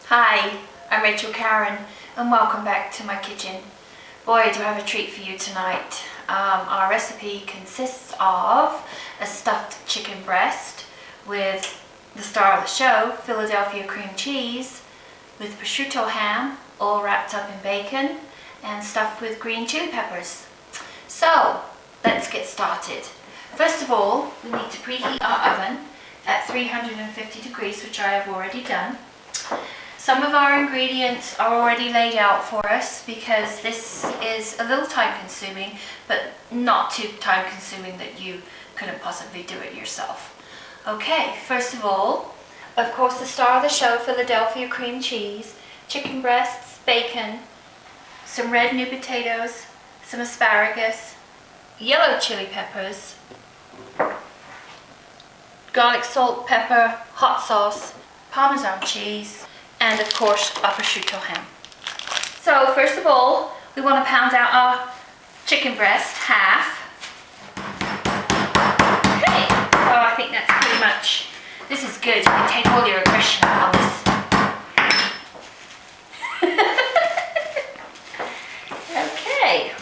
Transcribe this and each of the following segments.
Hi, I'm Rachel Caron and welcome back to my kitchen. Boy, do I have a treat for you tonight. Our recipe consists of a stuffed chicken breast with the star of the show, Philadelphia cream cheese, with prosciutto ham, all wrapped up in bacon and stuffed with green chili peppers. So, let's get started. First of all, we need to preheat our oven at 350 degrees, which I have already done. Some of our ingredients are already laid out for us because this is a little time consuming, but not too time consuming that you couldn't possibly do it yourself. Okay, first of all, of course the star of the show, Philadelphia cream cheese, chicken breasts, bacon, some red new potatoes, some asparagus, yellow chili peppers, garlic, salt, pepper, hot sauce, parmesan cheese, and of course our prosciutto ham. So first of all, we want to pound out our chicken breast half. Okay, so I think that's pretty much, this is good. You can take all your aggression out on this. Okay,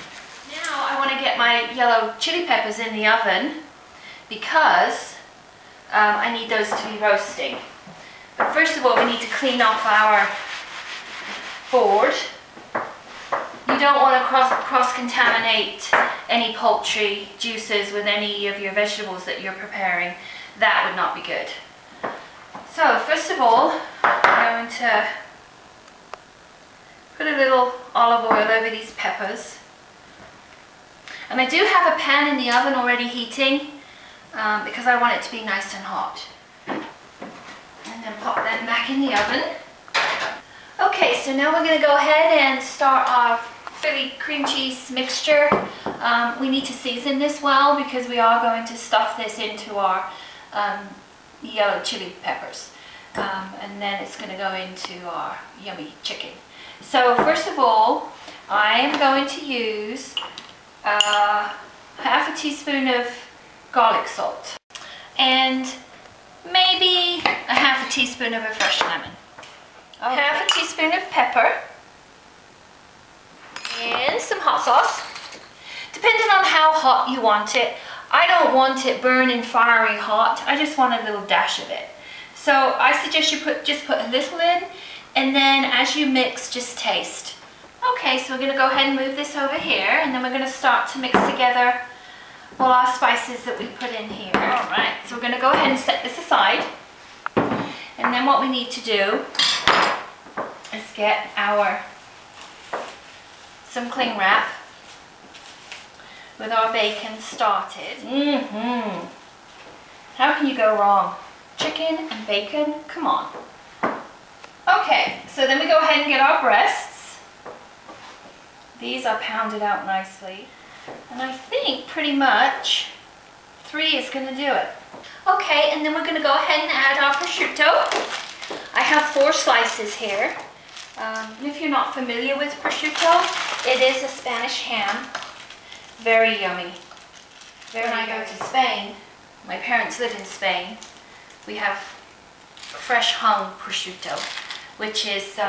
now I want to get my yellow chili peppers in the oven because I need those to be roasting. But first of all, we need to clean off our board. You don't want to cross-contaminate any poultry juices with any of your vegetables that you're preparing. That would not be good. So first of all, I'm going to put a little olive oil over these peppers. And I do have a pan in the oven already heating because I want it to be nice and hot. And pop that back in the oven. Okay, so now we're going to go ahead and start our Philly cream cheese mixture. We need to season this well because we are going to stuff this into our yellow chili peppers. And then it's going to go into our yummy chicken. So first of all, I am going to use half a teaspoon of garlic salt and maybe a half a teaspoon of a fresh lemon. Okay. Half a teaspoon of pepper and some hot sauce. Depending on how hot you want it. I don't want it burning fiery hot. I just want a little dash of it. So I suggest you just put a little in, and then as you mix, just taste. Okay, so we're going to go ahead and move this over here, and then we're going to start to mix together all our spices that we put in here. Alright, so we're going to go ahead and set this aside. And then what we need to do is get some cling wrap with our bacon started. How can you go wrong? Chicken and bacon? Come on. Okay, so then we go ahead and get our breasts. These are pounded out nicely. And I think pretty much 3 is going to do it. Okay, and then we're going to go ahead and add our prosciutto. I have 4 slices here. If you're not familiar with prosciutto, it is a Spanish ham. Very yummy. When I go to Spain, my parents live in Spain, we have fresh hung prosciutto, which is,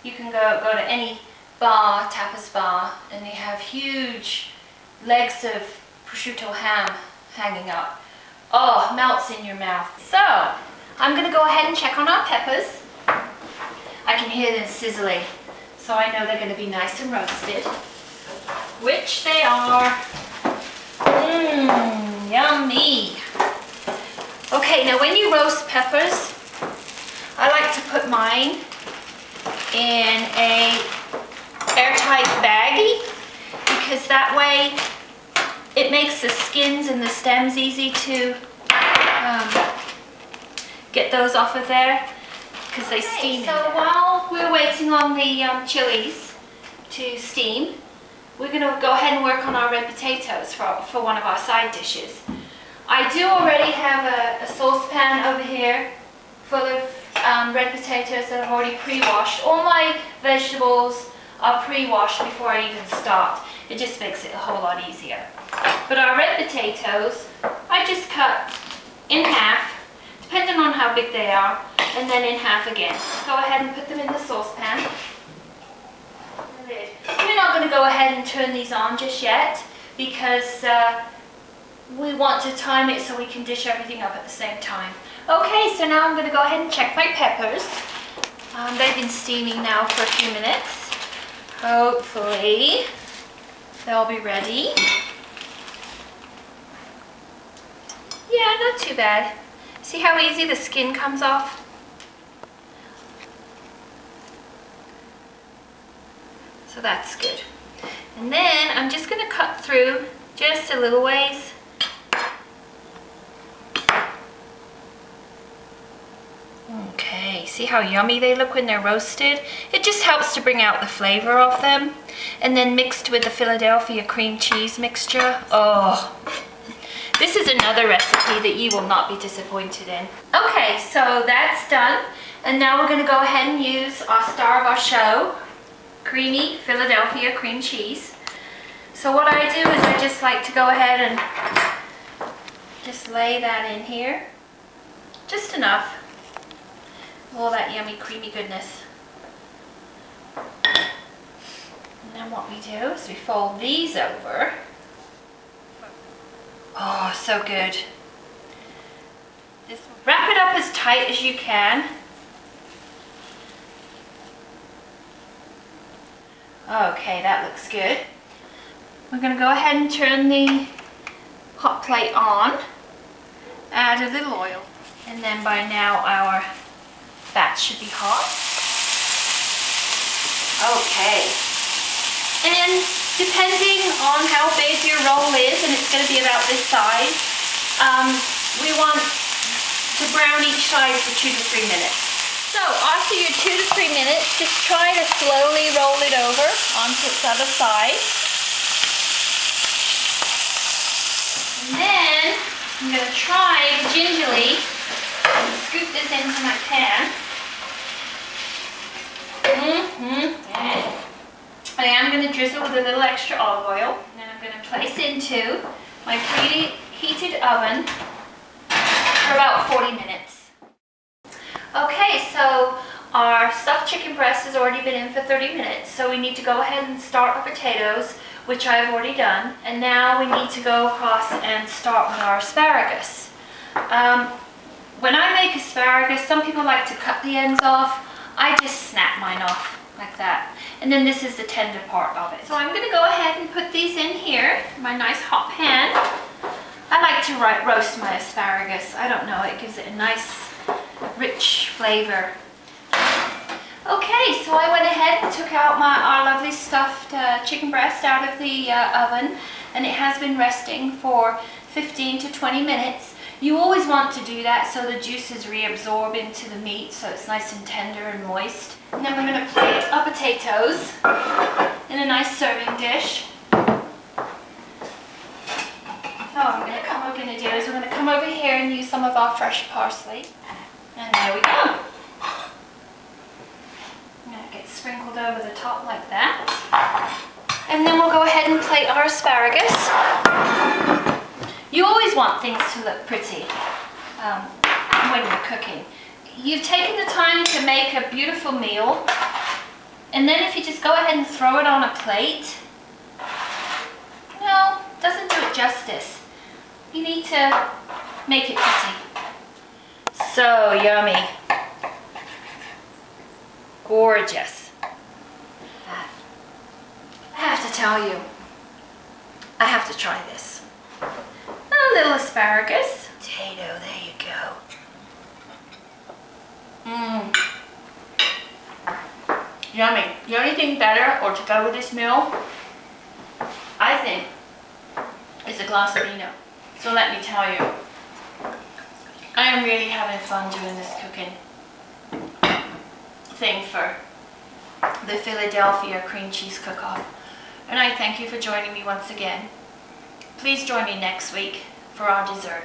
you can go to any bar, tapas bar, and they have huge legs of prosciutto ham hanging up. Oh, melts in your mouth. So, I'm going to go ahead and check on our peppers. I can hear them sizzling, so I know they're going to be nice and roasted, which they are. Yummy. Okay, now when you roast peppers, I like to put mine in a airtight baggie because that way it makes the skins and the stems easy to get those off of there because they steam. So while we're waiting on the chilies to steam, we're going to go ahead and work on our red potatoes for one of our side dishes. I do already have a saucepan over here full of red potatoes that I've already pre-washed. All my vegetables are pre-washed before I even start. It just makes it a whole lot easier. But our red potatoes, I just cut in half, depending on how big they are. and then in half again. Go ahead and put them in the saucepan. We're not going to go ahead and turn these on just yet because we want to time it so we can dish everything up at the same time. Okay, so now I'm going to go ahead and check my peppers. They've been steaming now for a few minutes. Hopefully they'll be ready. Yeah, not too bad. See how easy the skin comes off? So that's good. And then I'm just going to cut through just a little ways. Okay, see how yummy they look when they're roasted? It just helps to bring out the flavor of them. And then mixed with the Philadelphia cream cheese mixture. Oh, this is another recipe that you will not be disappointed in. Okay, so that's done. And now we're going to go ahead and use our star of our show, creamy Philadelphia cream cheese. So what I do is I just like to go ahead and just lay that in here. Just enough. All that yummy creamy goodness. And then what we do is we fold these over. Oh, so good. Just wrap it up as tight as you can. Okay, that looks good. We're going to go ahead and turn the hot plate on. Add a little oil. And then by now our fat should be hot. Okay. And depending on how big your roll is, and it's going to be about this size, we want to brown each side for 2 to 3 minutes. So after your 2 to 3 minutes, just try to slowly roll it over onto its other side. And then I'm going to try gingerly and scoop this into my pan. I am going to drizzle with a little extra olive oil. And then I'm going to place into my preheated oven for about 40 minutes. Okay, so our stuffed chicken breast has already been in for 30 minutes, so we need to go ahead and start our potatoes, which I've already done. And now we need to go across and start with our asparagus. When I make asparagus, some people like to cut the ends off. I just snap mine off like that. And then this is the tender part of it. So I'm going to go ahead and put these in here, my nice hot pan. I like to roast my asparagus. I don't know, it gives it a nice rich flavor. Okay, so I went ahead and took out our lovely stuffed chicken breast out of the oven, and it has been resting for 15 to 20 minutes. You always want to do that so the juices reabsorb into the meat, so it's nice and tender and moist. And then we're going to plate our potatoes in a nice serving dish. So what we're going to do is we're going to come over here and use some of our fresh parsley. And there we go. That gets sprinkled over the top like that. And then we'll go ahead and plate our asparagus. You always want things to look pretty when you're cooking. You've taken the time to make a beautiful meal, and then if you just go ahead and throw it on a plate, no, it doesn't do it justice. You need to make it pretty. So yummy. Gorgeous. I have to tell you, I have to try this. A little asparagus. Potato, there you go. Yummy. The only thing better, or to go with this meal, I think, is a glass of vino. So let me tell you, I am really having fun doing this cooking thing for the Philadelphia cream cheese cook-off. And I thank you for joining me once again. Please join me next week for our dessert.